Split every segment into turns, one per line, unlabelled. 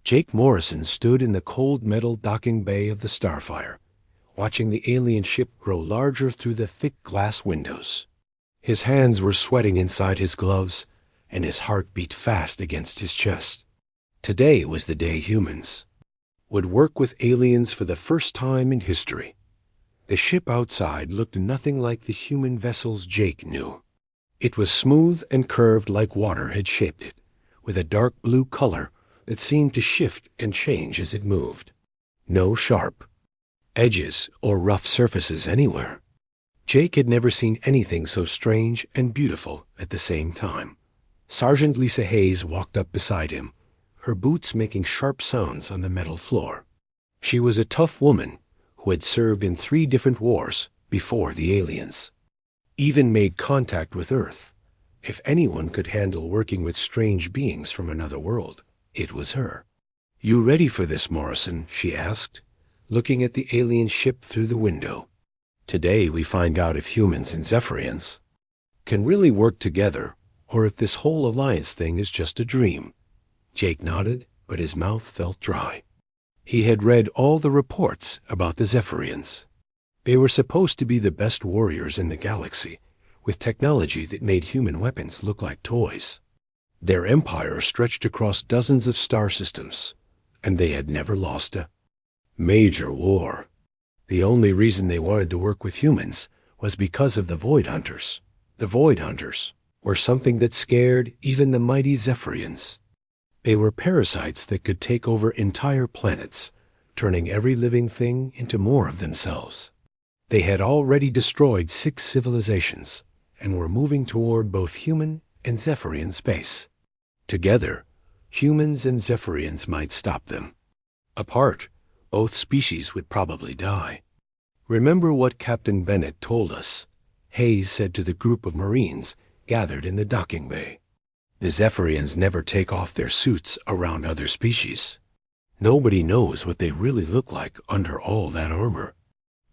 Jake Morrison stood in the cold metal docking bay of the Starfire, watching the alien ship grow larger through the thick glass windows. His hands were sweating inside his gloves, and his heart beat fast against his chest. Today was the day humans would work with aliens for the first time in history. The ship outside looked nothing like the human vessels Jake knew. It was smooth and curved like water had shaped it, with a dark blue color that seemed to shift and change as it moved. No sharp edges or rough surfaces anywhere. Jake had never seen anything so strange and beautiful at the same time. Sergeant Lisa Hayes walked up beside him, her boots making sharp sounds on the metal floor. She was a tough woman who had served in 3 different wars before the aliens. Even made contact with Earth. If anyone could handle working with strange beings from another world, it was her. "You ready for this, Morrison?" she asked, looking at the alien ship through the window. "Today we find out if humans and Zephyrians can really work together, or if this whole alliance thing is just a dream." Jake nodded, but his mouth felt dry. He had read all the reports about the Zephyrians. They were supposed to be the best warriors in the galaxy, with technology that made human weapons look like toys. Their empire stretched across dozens of star systems, and they had never lost a major war. The only reason they wanted to work with humans was because of the Void Hunters. The Void Hunters were something that scared even the mighty Zephyrians. They were parasites that could take over entire planets, turning every living thing into more of themselves. They had already destroyed 6 civilizations and were moving toward both human and Zephyrian space. Together, humans and Zephyrians might stop them. Apart, both species would probably die. "Remember what Captain Bennett told us," Hayes said to the group of Marines gathered in the docking bay. "The Zephyrians never take off their suits around other species. Nobody knows what they really look like under all that armor.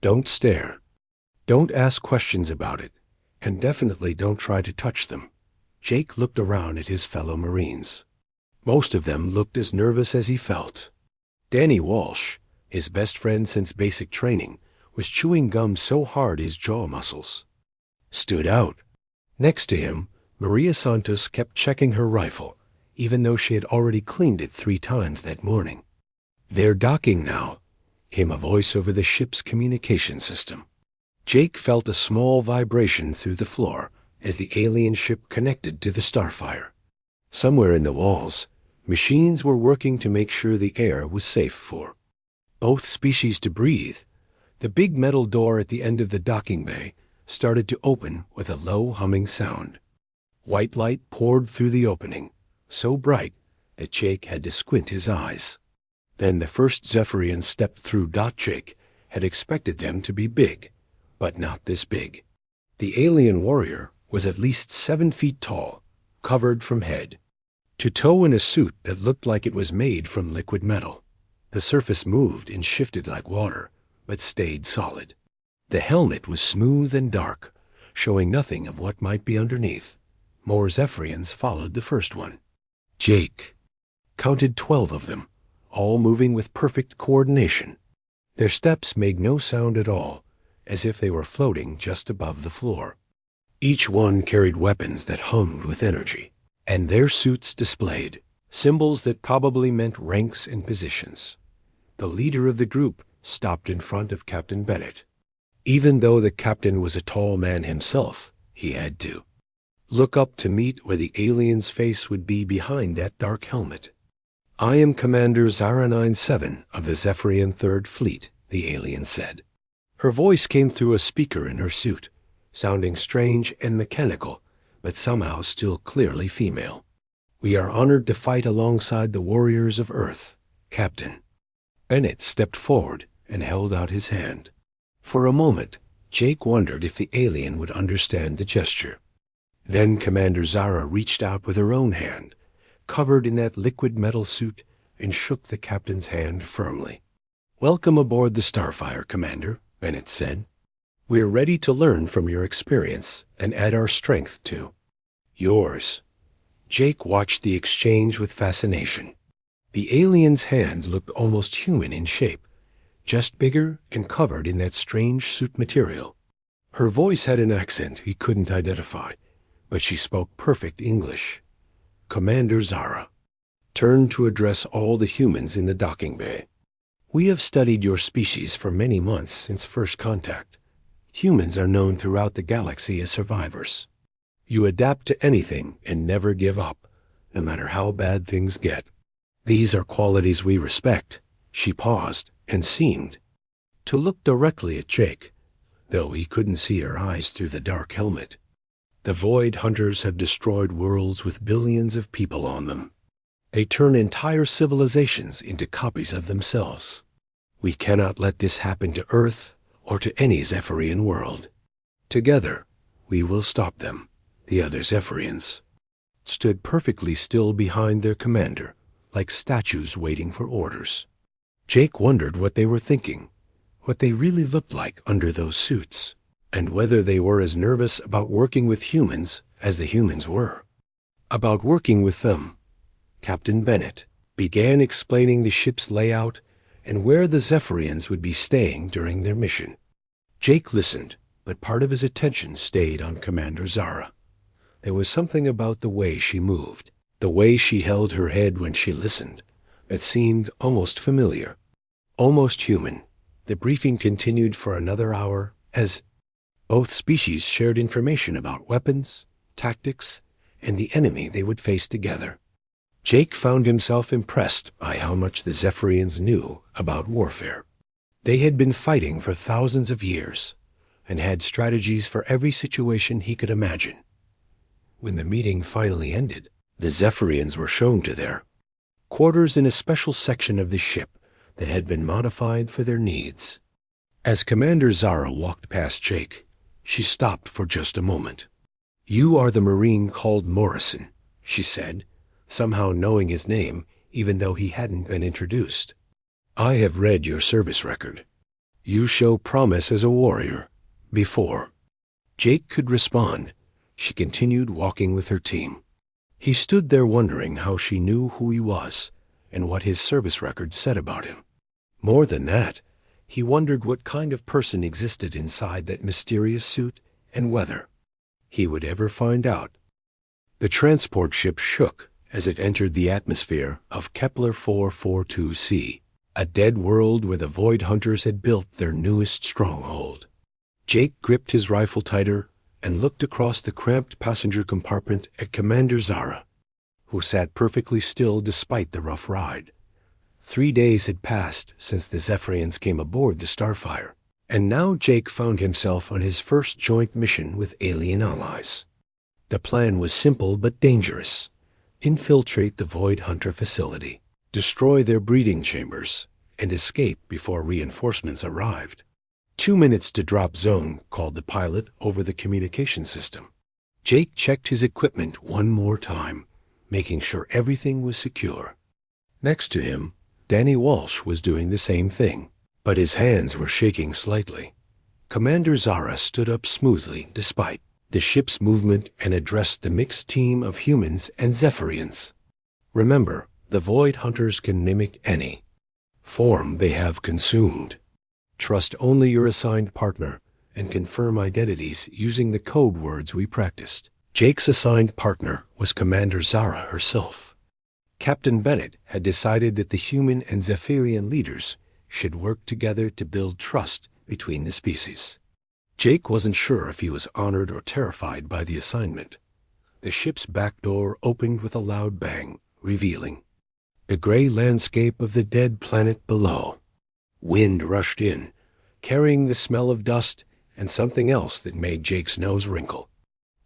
Don't stare. Don't ask questions about it, and definitely don't try to touch them." Jake looked around at his fellow Marines. Most of them looked as nervous as he felt. Danny Walsh, his best friend since basic training, was chewing gum so hard his jaw muscles stood out. Next to him, Maria Santos kept checking her rifle, even though she had already cleaned it 3 times that morning. "They're docking now," came a voice over the ship's communication system. Jake felt a small vibration through the floor as the alien ship connected to the Starfire. Somewhere in the walls, machines were working to make sure the air was safe for both species to breathe. The big metal door at the end of the docking bay started to open with a low humming sound. White light poured through the opening, so bright that Jake had to squint his eyes. Then the first Zephyrian stepped through. Jake had expected them to be big, but not this big. The alien warrior was at least 7 feet tall, covered from head to toe in a suit that looked like it was made from liquid metal. The surface moved and shifted like water, but stayed solid. The helmet was smooth and dark, showing nothing of what might be underneath. More Zephyrians followed the first one. Jake counted 12 of them, all moving with perfect coordination. Their steps made no sound at all, as if they were floating just above the floor. Each one carried weapons that hummed with energy, and their suits displayed symbols that probably meant ranks and positions. The leader of the group stopped in front of Captain Bennett. Even though the captain was a tall man himself, he had to look up to meet where the alien's face would be behind that dark helmet. "I am Commander Zara 97 of the Zephyrian 3rd Fleet," the alien said. Her voice came through a speaker in her suit, sounding strange and mechanical, but somehow still clearly female. "We are honored to fight alongside the warriors of Earth, Captain." Bennett stepped forward and held out his hand. For a moment, Jake wondered if the alien would understand the gesture. Then Commander Zara reached out with her own hand, covered in that liquid metal suit, and shook the captain's hand firmly. "Welcome aboard the Starfire, Commander," Bennett said. "We're ready to learn from your experience and add our strength to yours." Jake watched the exchange with fascination. The alien's hand looked almost human in shape, just bigger and covered in that strange suit material. Her voice had an accent he couldn't identify, but she spoke perfect English. Commander Zara turned to address all the humans in the docking bay. We have studied your species for many months since first contact. Humans are known throughout the galaxy as survivors. You adapt to anything and never give up, no matter how bad things get. These are qualities we respect. She paused and seemed to look directly at Jake, though he couldn't see her eyes through the dark helmet. The Void Hunters have destroyed worlds with billions of people on them. They turn entire civilizations into copies of themselves. We cannot let this happen to Earth or to any Zephyrian world. Together, we will stop them. The other Zephyrians stood perfectly still behind their commander, like statues waiting for orders. Jake wondered what they were thinking, what they really looked like under those suits, and whether they were as nervous about working with humans as the humans were. About working with them, Captain Bennett began explaining the ship's layout and where the Zephyrians would be staying during their mission. Jake listened, but part of his attention stayed on Commander Zara. There was something about the way she moved, the way she held her head when she listened, that seemed almost familiar, almost human. The briefing continued for another hour as both species shared information about weapons, tactics, and the enemy they would face together. Jake found himself impressed by how much the Zephyrians knew about warfare. They had been fighting for thousands of years and had strategies for every situation he could imagine. When the meeting finally ended, the Zephyrians were shown to their quarters in a special section of the ship that had been modified for their needs. As Commander Zara walked past Jake, she stopped for just a moment. "You are the Marine called Morrison," she said, somehow knowing his name even though he hadn't been introduced. "I have read your service record. You show promise as a warrior. Before Jake could respond, she continued walking with her team. He stood there wondering how she knew who he was and what his service record said about him. More than that, he wondered what kind of person existed inside that mysterious suit and whether he would ever find out. The transport ship shook as it entered the atmosphere of Kepler 442c, a dead world where the Void Hunters had built their newest stronghold. Jake gripped his rifle tighter and looked across the cramped passenger compartment at Commander Zara, who sat perfectly still despite the rough ride. 3 days had passed since the Zephyrians came aboard the Starfire, and now Jake found himself on his first joint mission with alien allies. The plan was simple but dangerous. Infiltrate the Void Hunter facility, destroy their breeding chambers, and escape before reinforcements arrived. 2 minutes to drop zone, called the pilot over the communication system. Jake checked his equipment one more time, making sure everything was secure. Next to him, Danny Walsh was doing the same thing, but his hands were shaking slightly. Commander Zara stood up smoothly despite the ship's movement and addressed the mixed team of humans and Zephyrians. "Remember, the Void Hunters can mimic any form they have consumed. Trust only your assigned partner and confirm identities using the code words we practiced." Jake's assigned partner was Commander Zara herself. Captain Bennett had decided that the human and Zephyrian leaders should work together to build trust between the species. Jake wasn't sure if he was honored or terrified by the assignment. The ship's back door opened with a loud bang, revealing the gray landscape of the dead planet below. Wind rushed in, carrying the smell of dust and something else that made Jake's nose wrinkle.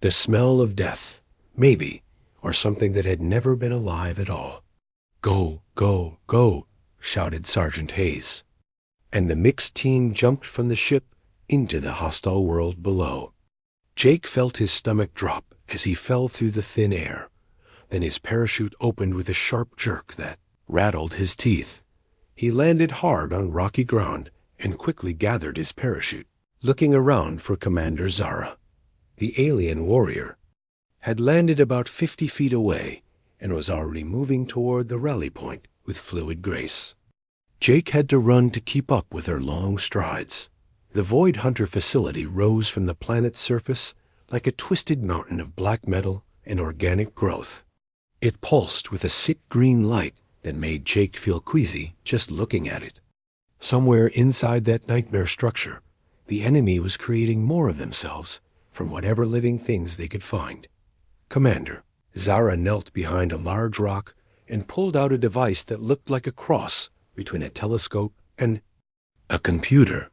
The smell of death, maybe, or something that had never been alive at all. "Go, go, go," shouted Sergeant Hayes, and the mixed team jumped from the ship into the hostile world below. Jake felt his stomach drop as he fell through the thin air. Then his parachute opened with a sharp jerk that rattled his teeth. He landed hard on rocky ground and quickly gathered his parachute, looking around for Commander Zara. The alien warrior had landed about 50 feet away and was already moving toward the rally point with fluid grace. Jake had to run to keep up with her long strides. The Void Hunter facility rose from the planet's surface like a twisted mountain of black metal and organic growth. It pulsed with a sick green light that made Jake feel queasy just looking at it. Somewhere inside that nightmare structure, the enemy was creating more of themselves from whatever living things they could find. Commander, Zara knelt behind a large rock and pulled out a device that looked like a cross between a telescope and a computer.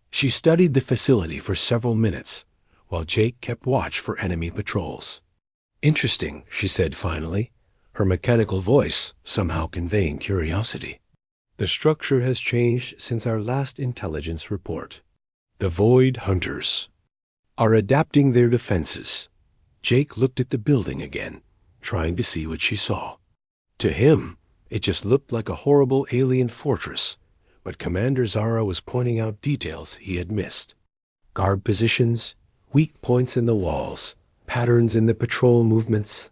She studied the facility for several minutes, while Jake kept watch for enemy patrols. "Interesting," she said finally, her mechanical voice somehow conveying curiosity. "The structure has changed since our last intelligence report. The Void Hunters are adapting their defenses." Jake looked at the building again, trying to see what she saw. To him, it just looked like a horrible alien fortress, but Commander Zara was pointing out details he had missed. Guard positions, weak points in the walls, patterns in the patrol movements.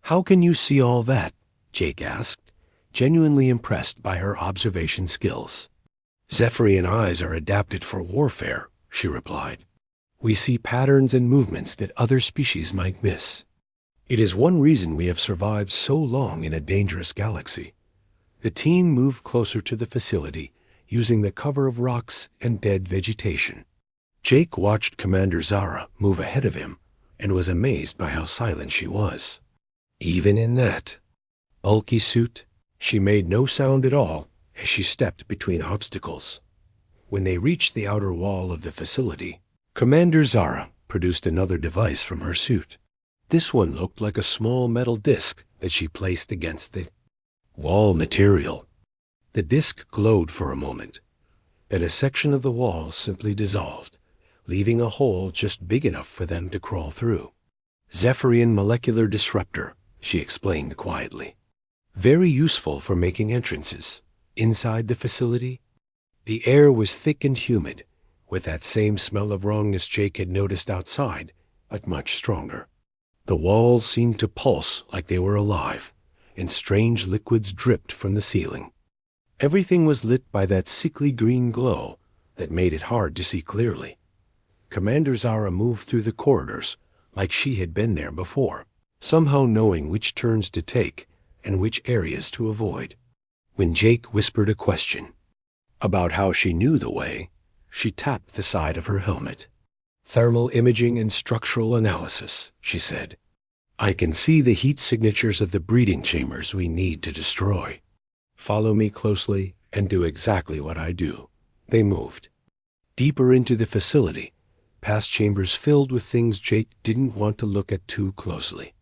"How can you see all that?" Jake asked, genuinely impressed by her observation skills. "Zephyrian eyes are adapted for warfare," she replied. "We see patterns and movements that other species might miss. It is one reason we have survived so long in a dangerous galaxy." The team moved closer to the facility, using the cover of rocks and dead vegetation. Jake watched Commander Zara move ahead of him and was amazed by how silent she was. Even in that bulky suit, she made no sound at all as she stepped between obstacles. When they reached the outer wall of the facility, Commander Zara produced another device from her suit. This one looked like a small metal disc that she placed against the wall material. The disc glowed for a moment, then a section of the wall simply dissolved, leaving a hole just big enough for them to crawl through. "Zephyrian molecular disruptor," she explained quietly. "Very useful for making entrances. Inside the facility, the air was thick and humid, with that same smell of wrongness Jake had noticed outside, but much stronger. The walls seemed to pulse like they were alive, and strange liquids dripped from the ceiling. Everything was lit by that sickly green glow that made it hard to see clearly. Commander Zara moved through the corridors like she had been there before, somehow knowing which turns to take and which areas to avoid. When Jake whispered a question about how she knew the way, she tapped the side of her helmet. "Thermal imaging and structural analysis," she said. "I can see the heat signatures of the breeding chambers we need to destroy. Follow me closely and do exactly what I do." They moved deeper into the facility, past chambers filled with things Jake didn't want to look at too closely.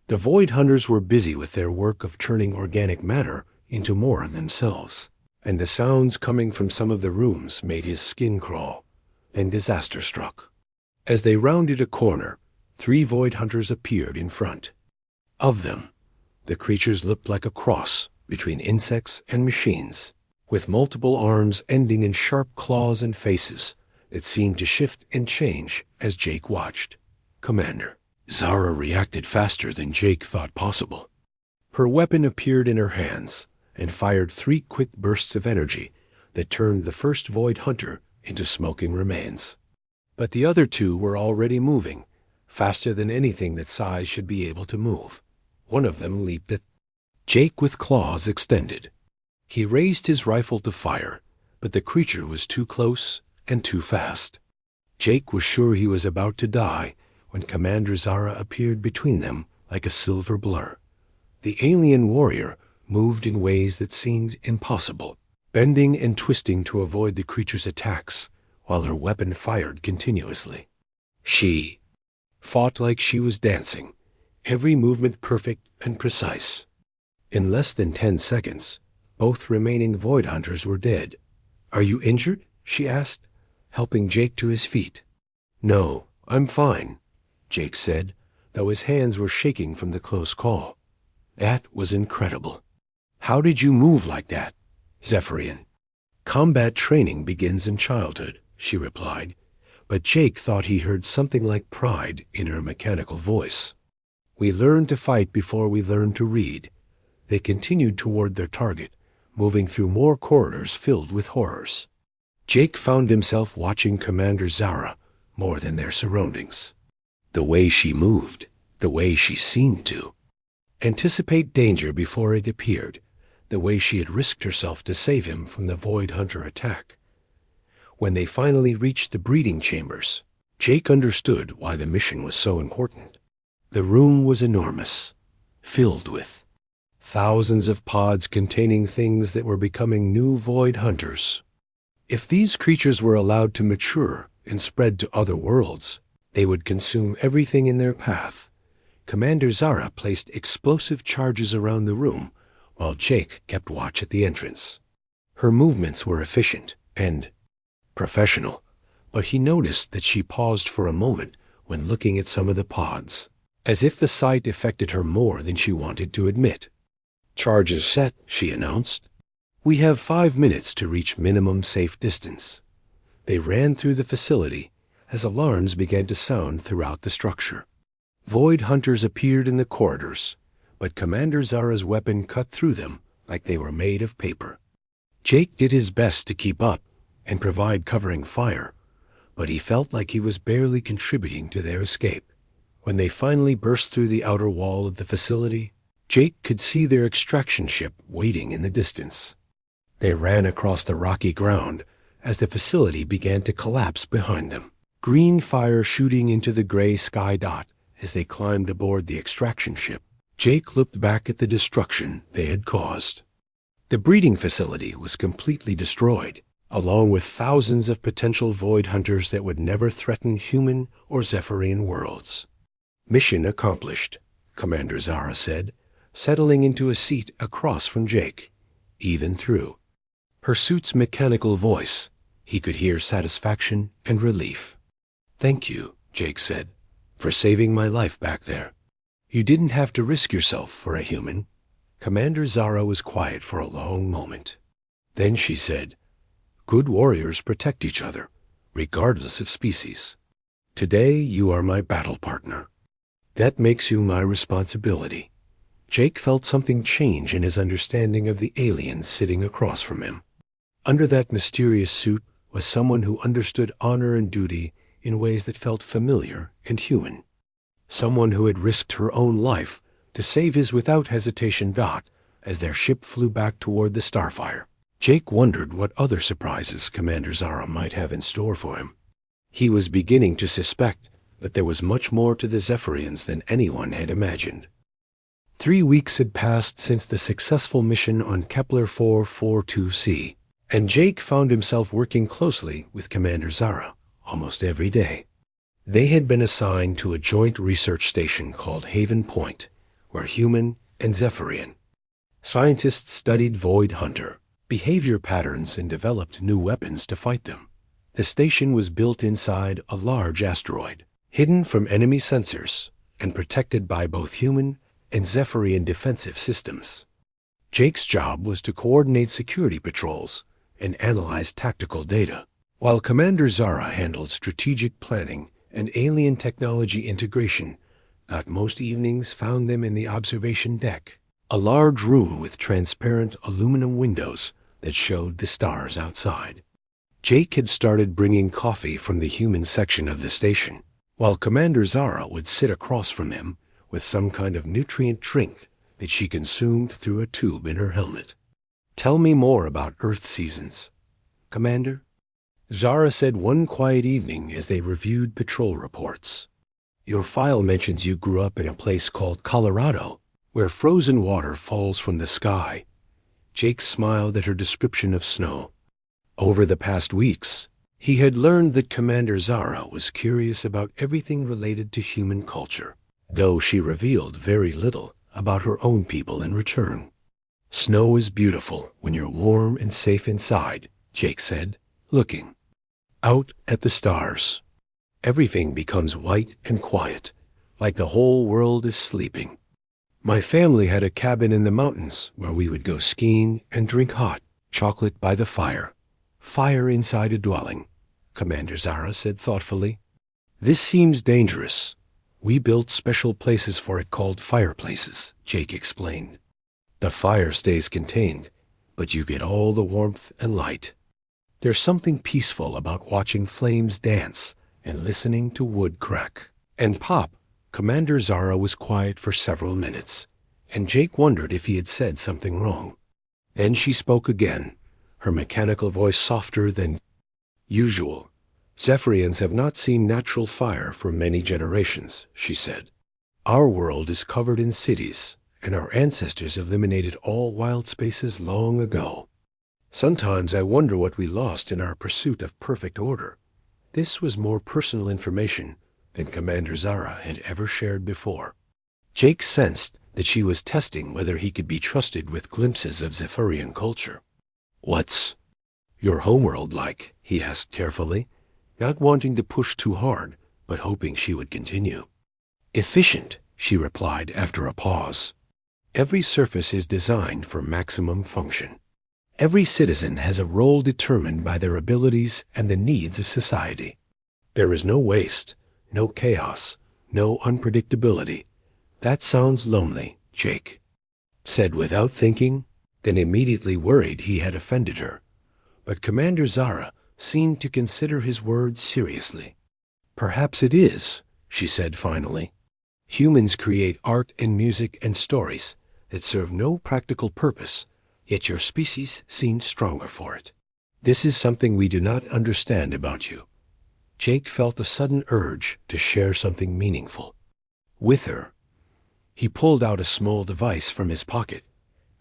The Void Hunters were busy with their work of turning organic matter into more of themselves, and the sounds coming from some of the rooms made his skin crawl, and disaster struck. As they rounded a corner, 3 Void Hunters appeared in front. Of them, the creatures looked like a cross between insects and machines, with multiple arms ending in sharp claws and faces that seemed to shift and change as Jake watched. "Commander." Zara reacted faster than Jake thought possible. Her weapon appeared in her hands and fired 3 quick bursts of energy that turned the first Void Hunter into smoking remains. But the other 2 were already moving, faster than anything that size should be able to move. One of them leaped at Jake with claws extended. He raised his rifle to fire, but the creature was too close and too fast. Jake was sure he was about to die when Commander Zara appeared between them like a silver blur. The alien warrior moved in ways that seemed impossible, bending and twisting to avoid the creature's attacks, while her weapon fired continuously. She fought like she was dancing, every movement perfect and precise. In less than 10 seconds, both remaining Void Hunters were dead. "Are you injured?" she asked, helping Jake to his feet. "No, I'm fine," Jake said, though his hands were shaking from the close call. "That was incredible." "How did you move like that?" "Zephyrian. Combat training begins in childhood," she replied, but Jake thought he heard something like pride in her mechanical voice. "We learned to fight before we learned to read." They continued toward their target, moving through more corridors filled with horrors. Jake found himself watching Commander Zara more than their surroundings. The way she moved, the way she seemed to anticipate danger before it appeared, the way she had risked herself to save him from the Void Hunter attack. When they finally reached the breeding chambers, Jake understood why the mission was so important. The room was enormous, filled with thousands of pods containing things that were becoming new Void Hunters. If these creatures were allowed to mature and spread to other worlds, they would consume everything in their path. Commander Zara placed explosive charges around the room, while Jake kept watch at the entrance. Her movements were efficient and professional, but he noticed that she paused for a moment when looking at some of the pods, as if the sight affected her more than she wanted to admit. "Charges set," she announced. "We have 5 minutes to reach minimum safe distance." They ran through the facility as alarms began to sound throughout the structure. Void Hunters appeared in the corridors, but Commander Zara's weapon cut through them like they were made of paper. Jake did his best to keep up and provide covering fire, but he felt like he was barely contributing to their escape. When they finally burst through the outer wall of the facility, Jake could see their extraction ship waiting in the distance. They ran across the rocky ground as the facility began to collapse behind them, green fire shooting into the gray sky dot as they climbed aboard the extraction ship. Jake looked back at the destruction they had caused. The breeding facility was completely destroyed, along with thousands of potential Void Hunters that would never threaten human or Zephyrian worlds. "Mission accomplished," Commander Zara said, settling into a seat across from Jake. Even through her suit's mechanical voice, he could hear satisfaction and relief. "Thank you," Jake said, "for saving my life back there. You didn't have to risk yourself for a human." Commander Zara was quiet for a long moment. Then she said, "Good warriors protect each other, regardless of species. Today you are my battle partner. That makes you my responsibility." Jake felt something change in his understanding of the alien sitting across from him. Under that mysterious suit was someone who understood honor and duty in ways that felt familiar and human. Someone who had risked her own life to save his without hesitation Dot as their ship flew back toward the Starfire. Jake wondered what other surprises Commander Zara might have in store for him. He was beginning to suspect that there was much more to the Zephyrians than anyone had imagined. 3 weeks had passed since the successful mission on Kepler 442c, and Jake found himself working closely with Commander Zara almost every day. They had been assigned to a joint research station called Haven Point, where human and Zephyrian scientists studied Void Hunter behavior patterns and developed new weapons to fight them. The station was built inside a large asteroid, hidden from enemy sensors and protected by both human and Zephyrian defensive systems. Jake's job was to coordinate security patrols and analyze tactical data, while Commander Zara handled strategic planning and alien technology integration. That most evenings found them in the observation deck, a large room with transparent aluminum windows that showed the stars outside. Jake had started bringing coffee from the human section of the station, while Commander Zara would sit across from him with some kind of nutrient drink that she consumed through a tube in her helmet. "Tell me more about Earth seasons, Commander," Zara said one quiet evening as they reviewed patrol reports. "Your file mentions you grew up in a place called Colorado, where frozen water falls from the sky." Jake smiled at her description of snow. Over the past weeks, he had learned that Commander Zara was curious about everything related to human culture, though she revealed very little about her own people in return. "Snow is beautiful when you're warm and safe inside," Jake said, looking out at the stars. "Everything becomes white and quiet, like the whole world is sleeping. My family had a cabin in the mountains where we would go skiing and drink hot chocolate by the fire. Fire inside a dwelling," Commander Zara said thoughtfully. "This seems dangerous. We built special places for it called fireplaces," Jake explained. "The fire stays contained, but you get all the warmth and light. There's something peaceful about watching flames dance and listening to wood crack and pop. Commander Zara was quiet for several minutes, and Jake wondered if he had said something wrong. Then she spoke again, her mechanical voice softer than usual. Zephyrians have not seen natural fire for many generations, she said. Our world is covered in cities, and our ancestors eliminated all wild spaces long ago. Sometimes I wonder what we lost in our pursuit of perfect order. This was more personal information than Commander Zara had ever shared before. Jake sensed that she was testing whether he could be trusted with glimpses of Zephyrian culture. "What's your homeworld like?" he asked carefully, not wanting to push too hard, but hoping she would continue. "Efficient," she replied after a pause. "Every surface is designed for maximum function. Every citizen has a role determined by their abilities and the needs of society. There is no waste, no chaos, no unpredictability." "That sounds lonely," Jake said without thinking, then immediately worried he had offended her. But Commander Zara seemed to consider his words seriously. "Perhaps it is," she said finally. "Humans create art and music and stories that serve no practical purpose, yet your species seems stronger for it. This is something we do not understand about you." Jake felt a sudden urge to share something meaningful with her. He pulled out a small device from his pocket,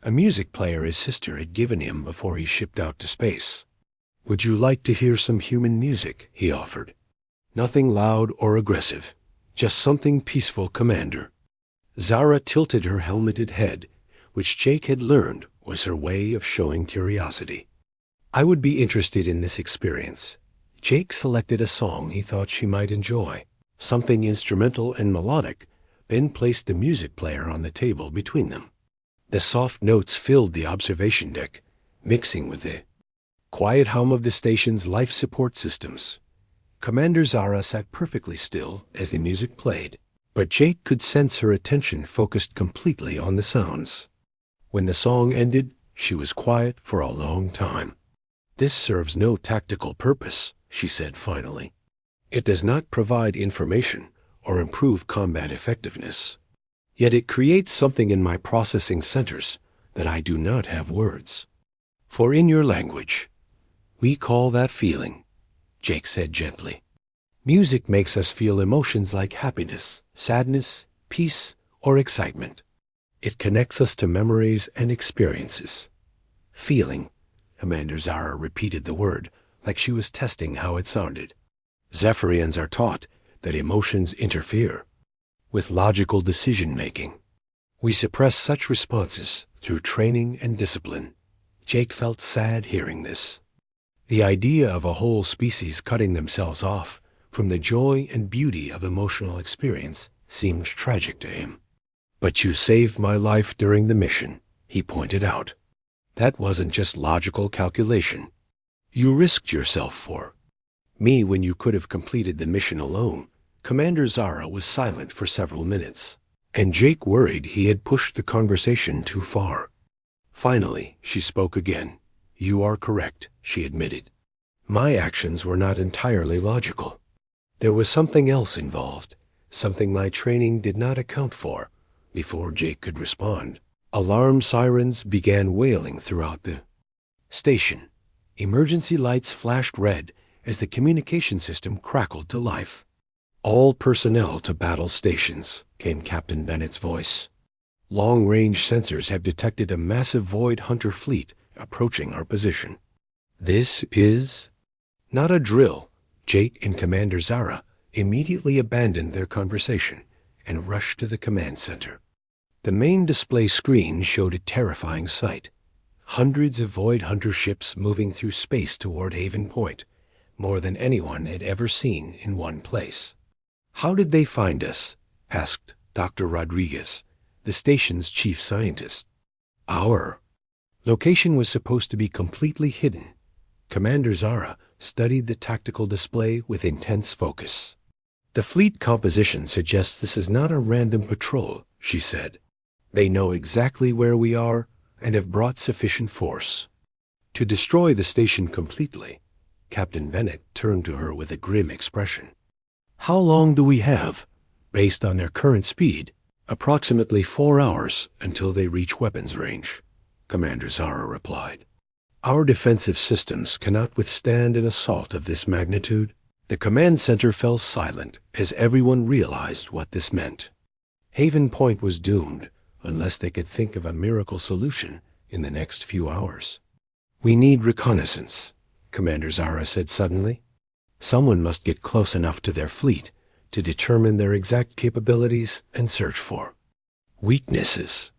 a music player his sister had given him before he shipped out to space. "Would you like to hear some human music?" he offered. "Nothing loud or aggressive, just something peaceful, Commander." Zara tilted her helmeted head, which Jake had learned was her way of showing curiosity. "I would be interested in this experience." Jake selected a song he thought she might enjoy, something instrumental and melodic, then placed the music player on the table between them. The soft notes filled the observation deck, mixing with the quiet hum of the station's life support systems. Commander Zara sat perfectly still as the music played, but Jake could sense her attention focused completely on the sounds. When the song ended, she was quiet for a long time. "This serves no tactical purpose," she said finally. "It does not provide information or improve combat effectiveness. Yet it creates something in my processing centers that I do not have words for in your language. We call that feeling," Jake said gently. "Music makes us feel emotions like happiness, sadness, peace, or excitement. It connects us to memories and experiences." "Feeling," Commander Zara repeated the word like she was testing how it sounded. "Zephyrians are taught that emotions interfere with logical decision-making. We suppress such responses through training and discipline." Jake felt sad hearing this. The idea of a whole species cutting themselves off from the joy and beauty of emotional experience seemed tragic to him. "But you saved my life during the mission," he pointed out. "That wasn't just logical calculation. You risked yourself for me when you could have completed the mission alone." Commander Zara was silent for several minutes, and Jake worried he had pushed the conversation too far. Finally, she spoke again. "You are correct," she admitted. "My actions were not entirely logical. There was something else involved, something my training did not account for." Before Jake could respond, alarm sirens began wailing throughout the station. Emergency lights flashed red as the communication system crackled to life. "All personnel to battle stations," came Captain Bennett's voice. "Long-range sensors have detected a massive Void Hunter fleet approaching our position. This is not a drill." Jake and Commander Zara immediately abandoned their conversation and rushed to the command center. The main display screen showed a terrifying sight. Hundreds of Void Hunter ships moving through space toward Haven Point, more than anyone had ever seen in one place. "How did they find us?" asked Dr. Rodriguez, the station's chief scientist. "Our location was supposed to be completely hidden." Commander Zara studied the tactical display with intense focus. "The fleet composition suggests this is not a random patrol," she said. "They know exactly where we are, and have brought sufficient force to destroy the station completely. Captain Bennett turned to her with a grim expression. How long do we have, based on their current speed? Approximately 4 hours until they reach weapons range, Commander Zara replied. Our defensive systems cannot withstand an assault of this magnitude. The command center fell silent as everyone realized what this meant. Haven Point was doomed unless they could think of a miracle solution in the next few hours. We need reconnaissance, Commander Zara said suddenly. Someone must get close enough to their fleet to determine their exact capabilities and search for weaknesses.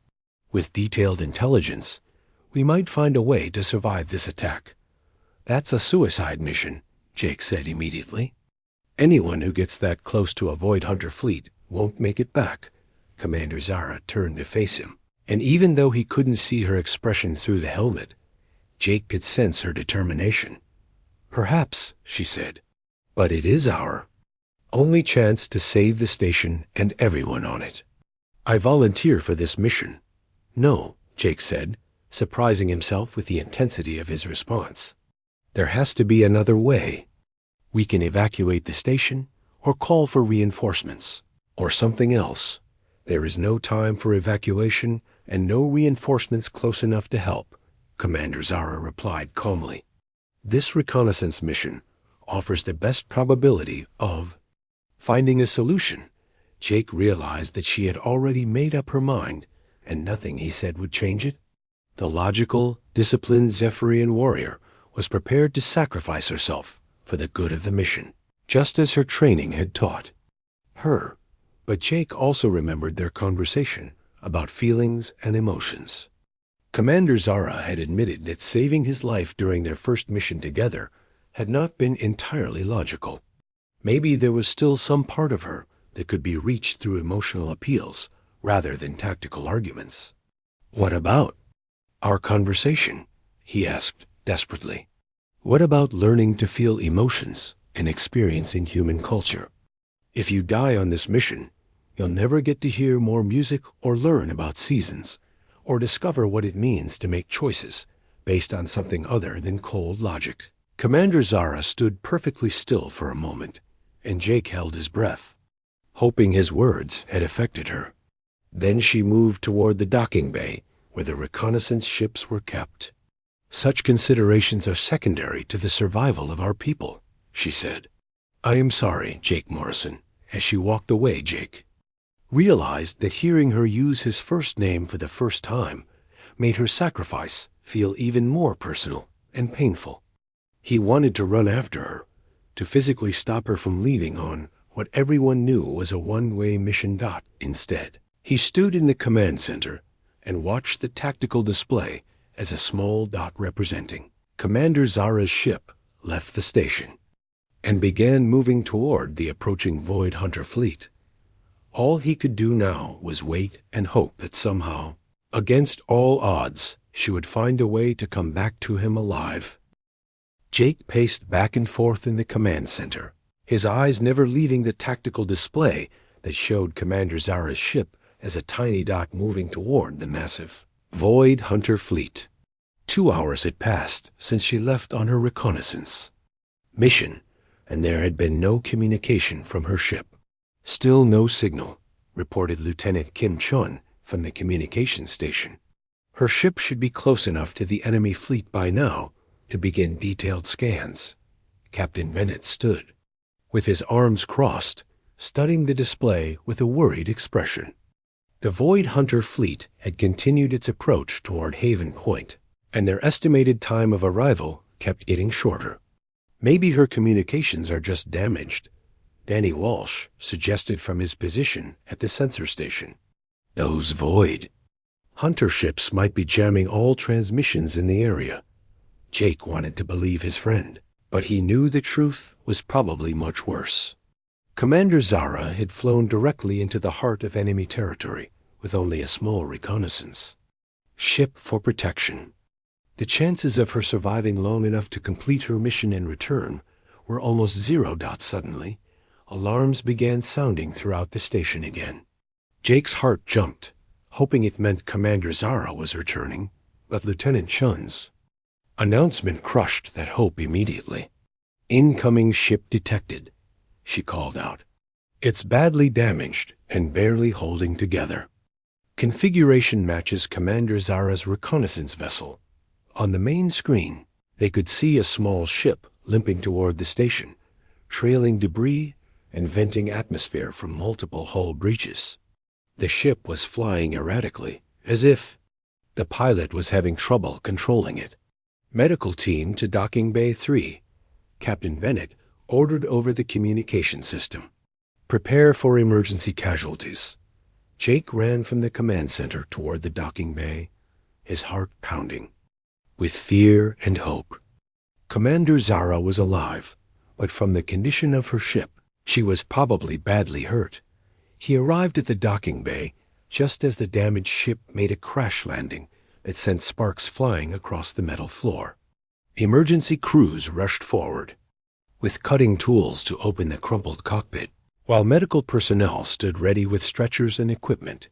With detailed intelligence, we might find a way to survive this attack. That's a suicide mission, Jake said immediately. Anyone who gets that close to a Void Hunter fleet won't make it back. Commander Zara turned to face him, and even though he couldn't see her expression through the helmet, Jake could sense her determination. Perhaps, she said, but it is our only chance to save the station and everyone on it. I volunteer for this mission. No, Jake said, surprising himself with the intensity of his response. There has to be another way. We can evacuate the station, or call for reinforcements, or something else. There is no time for evacuation and no reinforcements close enough to help, Commander Zara replied calmly. This reconnaissance mission offers the best probability of finding a solution. Jake realized that she had already made up her mind, and nothing he said would change it. The logical, disciplined Zephyrian warrior was prepared to sacrifice herself for the good of the mission, just as her training had taught her. But Jake also remembered their conversation about feelings and emotions. Commander Zara had admitted that saving his life during their first mission together had not been entirely logical. Maybe there was still some part of her that could be reached through emotional appeals rather than tactical arguments. What about our conversation? He asked desperately. What about learning to feel emotions and experiencing human culture? If you die on this mission, you'll never get to hear more music or learn about seasons, or discover what it means to make choices based on something other than cold logic. Commander Zara stood perfectly still for a moment, and Jake held his breath, hoping his words had affected her. Then she moved toward the docking bay where the reconnaissance ships were kept. Such considerations are secondary to the survival of our people, she said. I am sorry, Jake Morrison. As she walked away, Jake realized that hearing her use his first name for the first time made her sacrifice feel even more personal and painful. He wanted to run after her, to physically stop her from leaving on what everyone knew was a one-way mission. Instead, he stood in the command center and watched the tactical display as a small dot representing Commander Zara's ship left the station and began moving toward the approaching Void Hunter fleet. All he could do now was wait and hope that somehow, against all odds, she would find a way to come back to him alive. Jake paced back and forth in the command center, his eyes never leaving the tactical display that showed Commander Zara's ship as a tiny dot moving toward the massive Void Hunter fleet. 2 hours had passed since she left on her reconnaissance mission, and there had been no communication from her ship. Still no signal, reported Lieutenant Kim Chun from the communications station. Her ship should be close enough to the enemy fleet by now to begin detailed scans. Captain Bennett stood, with his arms crossed, studying the display with a worried expression. The Void Hunter fleet had continued its approach toward Haven Point, and their estimated time of arrival kept getting shorter. Maybe her communications are just damaged, Danny Walsh suggested from his position at the sensor station. Those Void Hunter ships might be jamming all transmissions in the area. Jake wanted to believe his friend, but he knew the truth was probably much worse. Commander Zara had flown directly into the heart of enemy territory with only a small reconnaissance ship for protection. The chances of her surviving long enough to complete her mission and return were almost zero. Suddenly, alarms began sounding throughout the station again. Jake's heart jumped, hoping it meant Commander Zara was returning. but Lieutenant Chun's announcement crushed that hope immediately. "Incoming ship detected," she called out. "It's badly damaged and barely holding together. Configuration matches Commander Zara's reconnaissance vessel." On the main screen, they could see a small ship limping toward the station, trailing debris and venting atmosphere from multiple hull breaches. The ship was flying erratically, as if the pilot was having trouble controlling it. "Medical team to Docking Bay 3. Captain Bennett ordered over the communication system. Prepare for emergency casualties." Jake ran from the command center toward the docking bay, his heart pounding with fear and hope. Commander Zara was alive, but from the condition of her ship, she was probably badly hurt. He arrived at the docking bay just as the damaged ship made a crash landing that sent sparks flying across the metal floor. Emergency crews rushed forward with cutting tools to open the crumpled cockpit, while medical personnel stood ready with stretchers and equipment.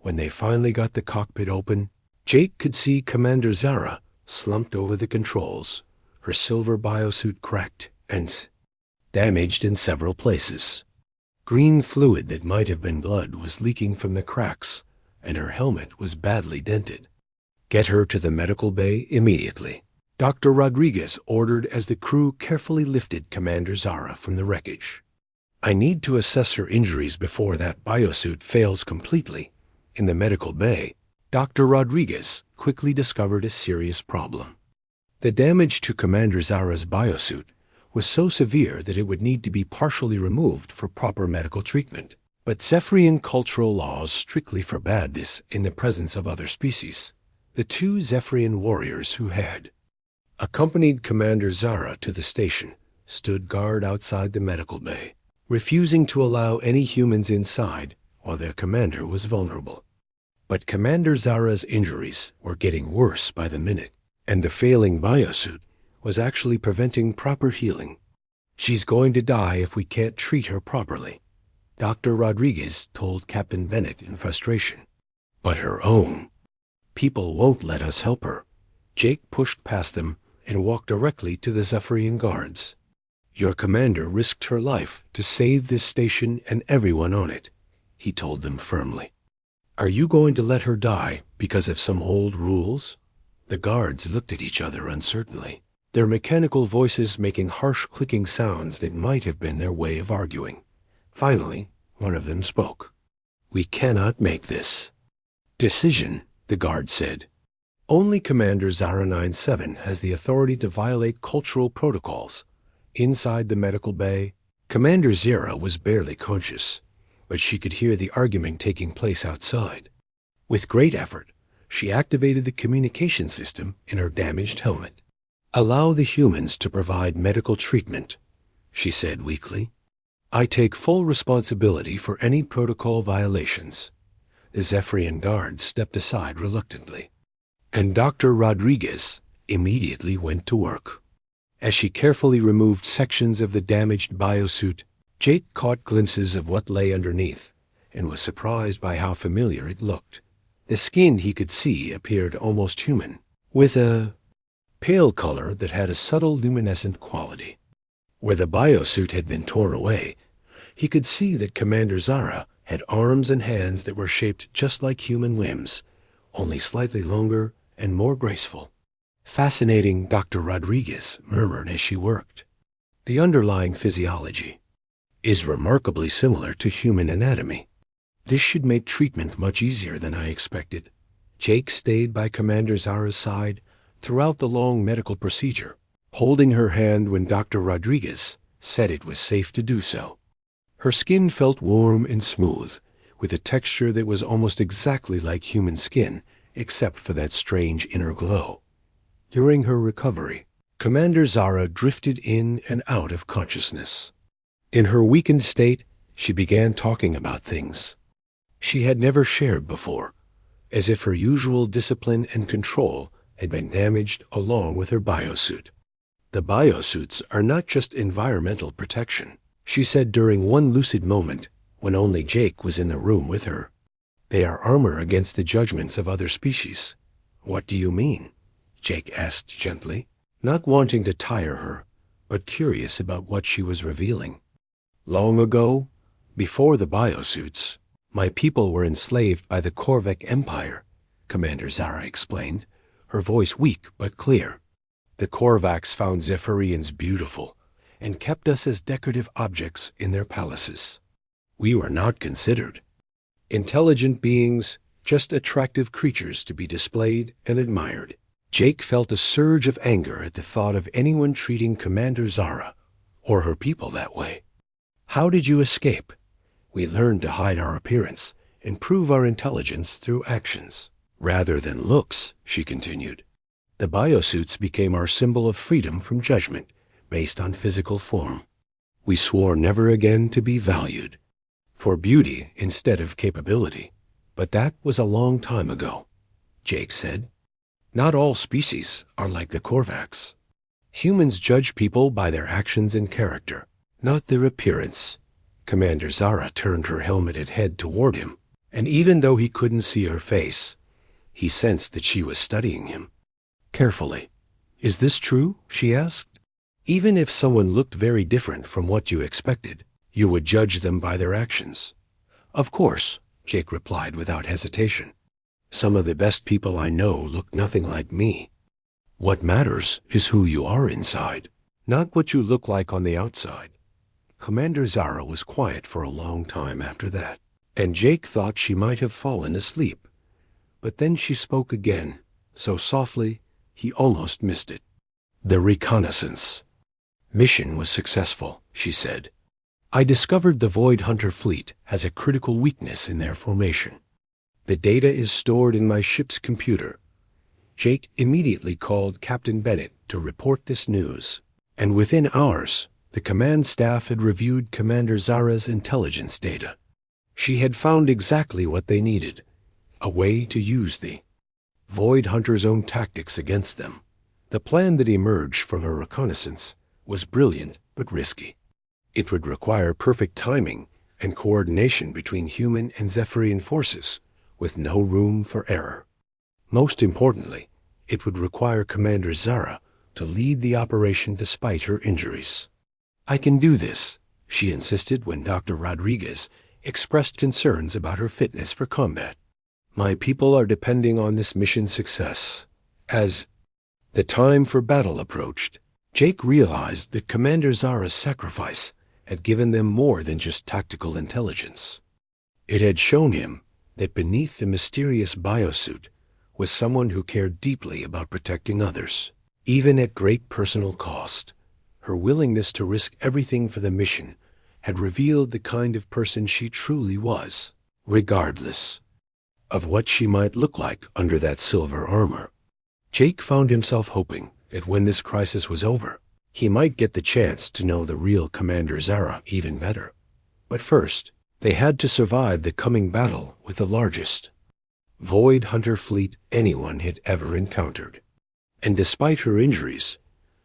When they finally got the cockpit open, Jake could see Commander Zara slumped over the controls, her silver biosuit cracked and damaged in several places. Green fluid that might have been blood was leaking from the cracks, and her helmet was badly dented. "Get her to the medical bay immediately," Dr. Rodriguez ordered as the crew carefully lifted Commander Zara from the wreckage. "I need to assess her injuries before that biosuit fails completely." In the medical bay, Dr. Rodriguez quickly discovered a serious problem. The damage to Commander Zara's biosuit was so severe that it would need to be partially removed for proper medical treatment. But Zephyrian cultural laws strictly forbade this in the presence of other species. The two Zephyrian warriors who had accompanied Commander Zara to the station stood guard outside the medical bay, refusing to allow any humans inside while their commander was vulnerable. But Commander Zara's injuries were getting worse by the minute, and the failing biosuit was actually preventing proper healing. "She's going to die if we can't treat her properly," Dr. Rodriguez told Captain Bennett in frustration. "But her own people won't let us help her." Jake pushed past them and walked directly to the Zephyrian guards. "Your commander risked her life to save this station and everyone on it," he told them firmly. "Are you going to let her die because of some old rules?" The guards looked at each other uncertainly, their mechanical voices making harsh clicking sounds that might have been their way of arguing. Finally, one of them spoke. "We cannot make this decision," the guard said. "Only Commander Zara 97 has the authority to violate cultural protocols." Inside the medical bay, Commander Zara was barely conscious, but she could hear the argument taking place outside. With great effort, she activated the communication system in her damaged helmet. "Allow the humans to provide medical treatment," she said weakly. "I take full responsibility for any protocol violations." The Zephyrian guards stepped aside reluctantly, and Dr. Rodriguez immediately went to work. As she carefully removed sections of the damaged biosuit, Jake caught glimpses of what lay underneath and was surprised by how familiar it looked. The skin he could see appeared almost human, with a pale color that had a subtle luminescent quality. Where the biosuit had been torn away, he could see that Commander Zara had arms and hands that were shaped just like human limbs, only slightly longer and more graceful. "Fascinating," Dr. Rodriguez murmured as she worked. "The underlying physiology is remarkably similar to human anatomy. This should make treatment much easier than I expected." Jake stayed by Commander Zara's side throughout the long medical procedure, holding her hand when Dr. Rodriguez said it was safe to do so. Her skin felt warm and smooth, with a texture that was almost exactly like human skin, except for that strange inner glow. During her recovery, Commander Zara drifted in and out of consciousness. In her weakened state, she began talking about things she had never shared before, as if her usual discipline and control had been damaged along with her biosuit. "The biosuits are not just environmental protection," she said during one lucid moment when only Jake was in the room with her. "They are armor against the judgments of other species. What do you mean? Jake asked gently, not wanting to tire her, but curious about what she was revealing. Long ago, before the biosuits, my people were enslaved by the Korvac Empire, Commander Zara explained, her voice weak but clear. The Korvacs found Zephyrians beautiful and kept us as decorative objects in their palaces. We were not considered intelligent beings, just attractive creatures to be displayed and admired. Jake felt a surge of anger at the thought of anyone treating Commander Zara or her people that way. How did you escape? We learned to hide our appearance and prove our intelligence through actions, rather than looks, she continued. The biosuits became our symbol of freedom from judgment, based on physical form. We swore never again to be valued for beauty instead of capability. But that was a long time ago, Jake said. Not all species are like the Korvacs. Humans judge people by their actions and character, not their appearance. Commander Zara turned her helmeted head toward him, and even though he couldn't see her face, he sensed that she was studying him carefully. Is this true? She asked. Even if someone looked very different from what you expected, you would judge them by their actions. Of course, Jake replied without hesitation. Some of the best people I know look nothing like me. What matters is who you are inside, not what you look like on the outside. Commander Zara was quiet for a long time after that, and Jake thought she might have fallen asleep. But then she spoke again, so softly he almost missed it. The reconnaissance mission was successful, she said. I discovered the Void Hunter fleet has a critical weakness in their formation. The data is stored in my ship's computer. Jake immediately called Captain Bennett to report this news, and within hours, the command staff had reviewed Commander Zara's intelligence data. She had found exactly what they needed, a way to use the Void Hunter's own tactics against them. The plan that emerged from her reconnaissance was brilliant but risky. It would require perfect timing and coordination between human and Zephyrian forces, with no room for error. Most importantly, it would require Commander Zara to lead the operation despite her injuries. I can do this, she insisted when Dr. Rodriguez expressed concerns about her fitness for combat. My people are depending on this mission's success. As the time for battle approached, Jake realized that Commander Zara's sacrifice had given them more than just tactical intelligence. It had shown him that beneath the mysterious biosuit was someone who cared deeply about protecting others, even at great personal cost. Her willingness to risk everything for the mission had revealed the kind of person she truly was, regardless of what she might look like under that silver armor. Jake found himself hoping that when this crisis was over, he might get the chance to know the real Commander Zara even better. But first, they had to survive the coming battle with the largest Void Hunter fleet anyone had ever encountered. And despite her injuries,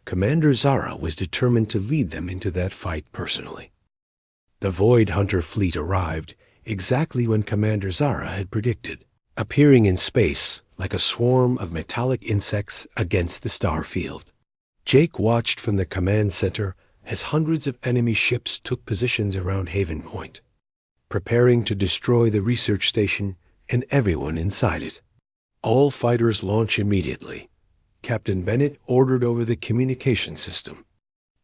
Commander Zara was determined to lead them into that fight personally. The Void Hunter fleet arrived exactly when Commander Zara had predicted, appearing in space like a swarm of metallic insects against the star field. Jake watched from the command center as hundreds of enemy ships took positions around Haven Point, preparing to destroy the research station and everyone inside it. All fighters launch immediately. Captain Bennett ordered over the communication system.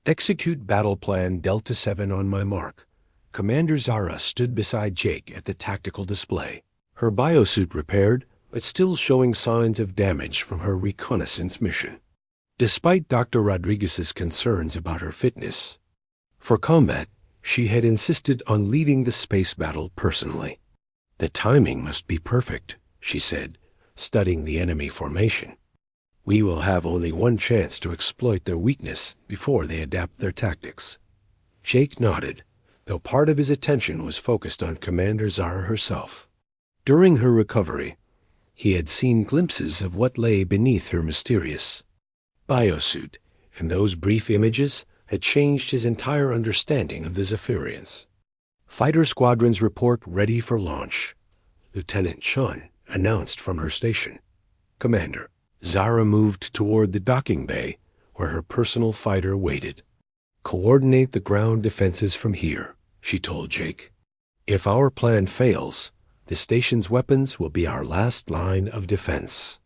Execute battle plan Delta 7 on my mark. Commander Zara stood beside Jake at the tactical display, her biosuit repaired, but still showing signs of damage from her reconnaissance mission. Despite Dr. Rodriguez's concerns about her fitness for combat, she had insisted on leading the space battle personally. The timing must be perfect, she said, studying the enemy formation. We will have only one chance to exploit their weakness before they adapt their tactics. Jake nodded, though part of his attention was focused on Commander Zara herself. During her recovery, he had seen glimpses of what lay beneath her mysterious biosuit, and those brief images had changed his entire understanding of the Zephyrians. Fighter squadrons report ready for launch, Lieutenant Chun announced from her station. Commander, Zara moved toward the docking bay, where her personal fighter waited. Coordinate the ground defenses from here, she told Jake. If our plan fails, the station's weapons will be our last line of defense.